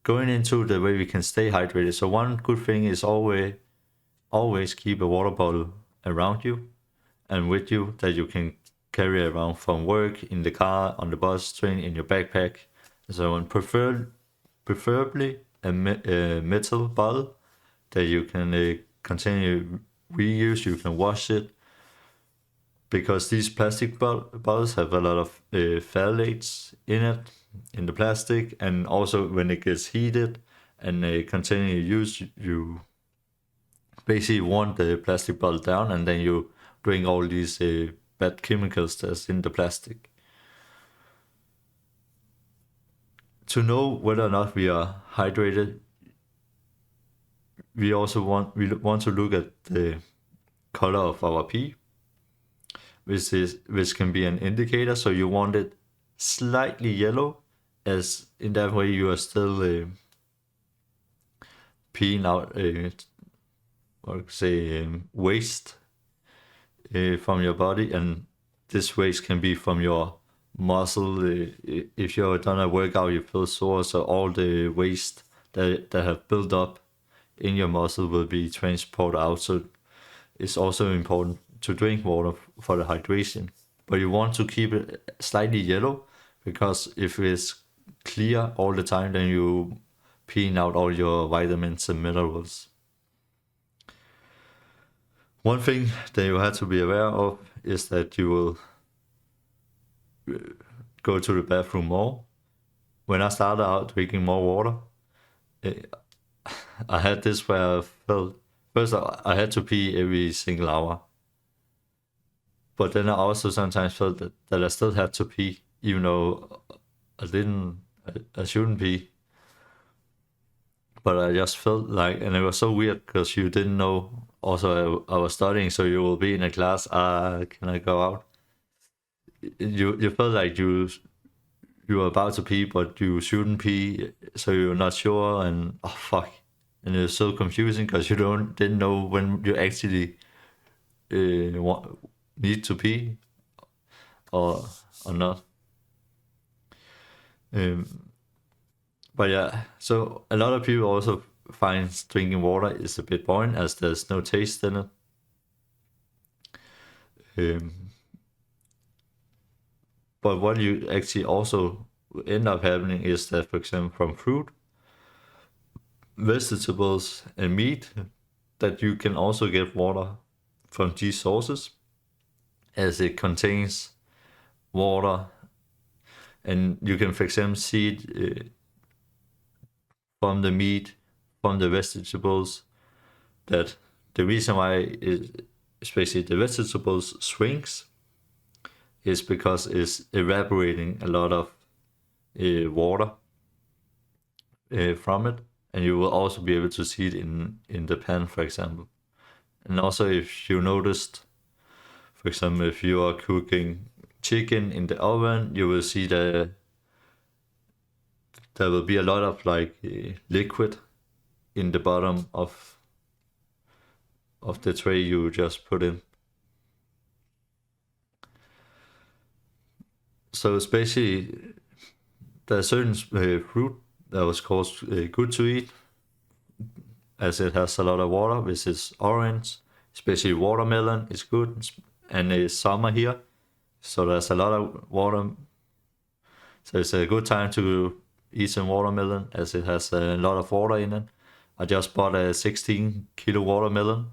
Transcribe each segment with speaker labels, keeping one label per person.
Speaker 1: going into the way we can stay hydrated. So one good thing is always keep a water bottle around you and with you that you can carry around from work, in the car, on the bus, train, in your backpack. So on, preferably a metal bottle that you can continue reuse. You can wash it, because these plastic bottles have a lot of phthalates in it, in the plastic, and also when it gets heated and continue use, you basically want the plastic bottle down, and then you drink all these bad chemicals that's in the plastic. To know whether or not we are hydrated, we want to look at the color of our pee, which can be an indicator. So you want it slightly yellow, as in that way you are still peeing out waste from your body, and this waste can be from your muscle. If you've done a workout, you feel sore, so all the waste that have built up in your muscle will be transported out. So it's also important to drink water for the hydration, but you want to keep it slightly yellow, because if it's clear all the time, then you peeing out all your vitamins and minerals. One thing that you have to be aware of is that you will go to the bathroom more. When I started out drinking more water, I had this where I felt, first I had to pee every single hour, but then I also sometimes felt that I still had to pee, even though I shouldn't pee. But I just felt like, and it was so weird because you didn't know. Also, I was studying, so you will be in a class. Can I go out? You felt like you were about to pee, but you shouldn't pee, so you're not sure, and oh fuck, and it's so confusing because you didn't know when you actually need to pee or not. But yeah, so a lot of people also find drinking water is a bit boring, as there's no taste in it. But what you actually also end up happening is that, for example, from fruit, vegetables, and meat, that you can also get water from these sources, as it contains water, and you can, for example, see it from the meat, from the vegetables, that the reason why especially the vegetables shrinks is because it's evaporating a lot of water from it, and you will also be able to see it in the pan, for example. And also, if you noticed, for example, if you are cooking chicken in the oven, you will see that there will be a lot of liquid in the bottom of the tray you just put in. So especially there's certain fruit that was called good to eat, as it has a lot of water, which is orange. Especially watermelon is good, and it's summer here, so there's a lot of water. So it's a good time to eat some watermelon, as it has a lot of water in it. I just bought a 16 kilo watermelon,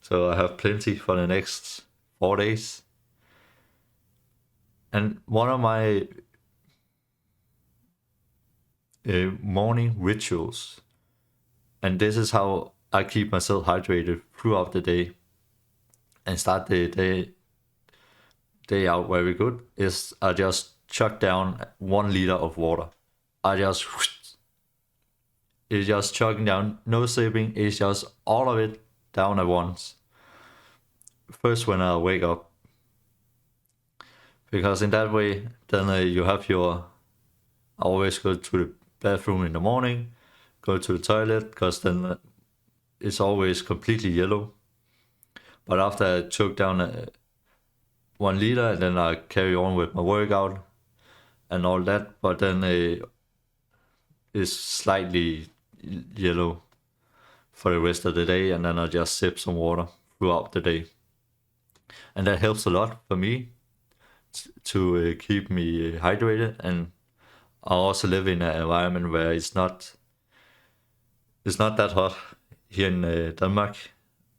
Speaker 1: so I have plenty for the next 4 days. And one of my morning rituals, and this is how I keep myself hydrated throughout the day and start the day out very good, is I just chuck down 1 liter of water. It's just chugging down, no sipping, it's just all of it down at once. First when I wake up, because in that way, then you have I always go to the bathroom in the morning, go to the toilet, because then it's always completely yellow. But after I took down 1 liter, and then I carry on with my workout and all that, but then is slightly yellow for the rest of the day, and then I just sip some water throughout the day. And that helps a lot for me to keep me hydrated. And I also live in an environment where it's not that hot here in Denmark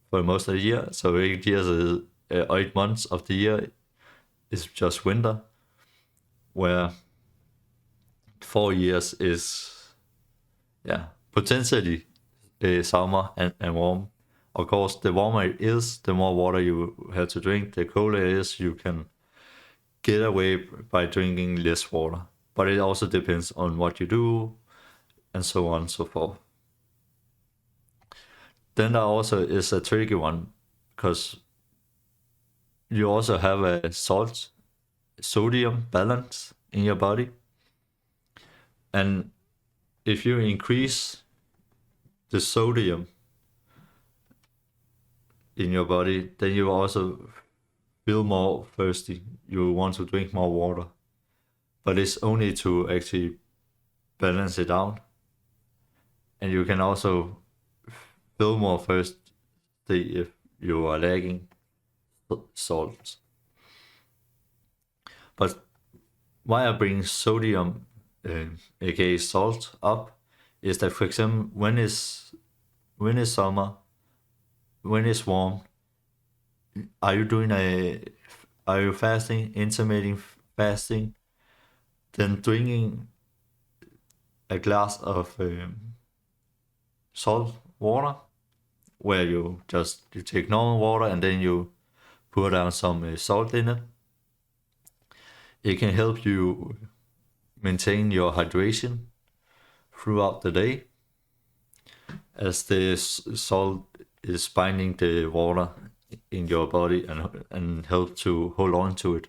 Speaker 1: for most of the year. So 8 years, 8 months of the year is just winter, where 4 years is potentially summer and warm. Of course, the warmer it is, the more water you have to drink. The colder it is, you can get away by drinking less water. But it also depends on what you do, and so on and so forth. Then there also is a tricky one, because you also have a sodium balance in your body. And if you increase the sodium in your body, then you also feel more thirsty. You want to drink more water. But it's only to actually balance it out. And you can also feel more thirsty if you are lacking salt. But why I bring sodium, aka salt, up is that, for example, when it's summer, when it's warm, are you fasting, intermittent fasting, then drinking a glass of salt water, where you take normal water and then you put down some salt in it. It can help you maintain your hydration throughout the day, as the salt is binding the water in your body and help to hold on to it.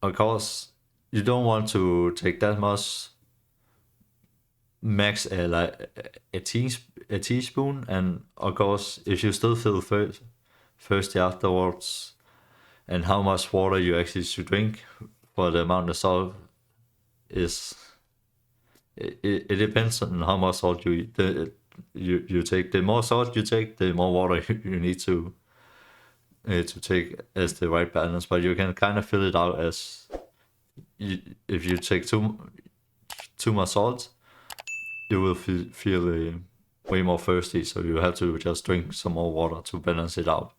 Speaker 1: Of course, you don't want to take that much, max like a teaspoon. And of course, if you still feel thirsty afterwards, and how much water you actually should drink for the amount of salt is, it depends on how much salt you take. The more salt you take, the more water you need to take as the right balance. But you can kind of fill it out as if you take too much salt, you will feel way more thirsty. So you have to just drink some more water to balance it out.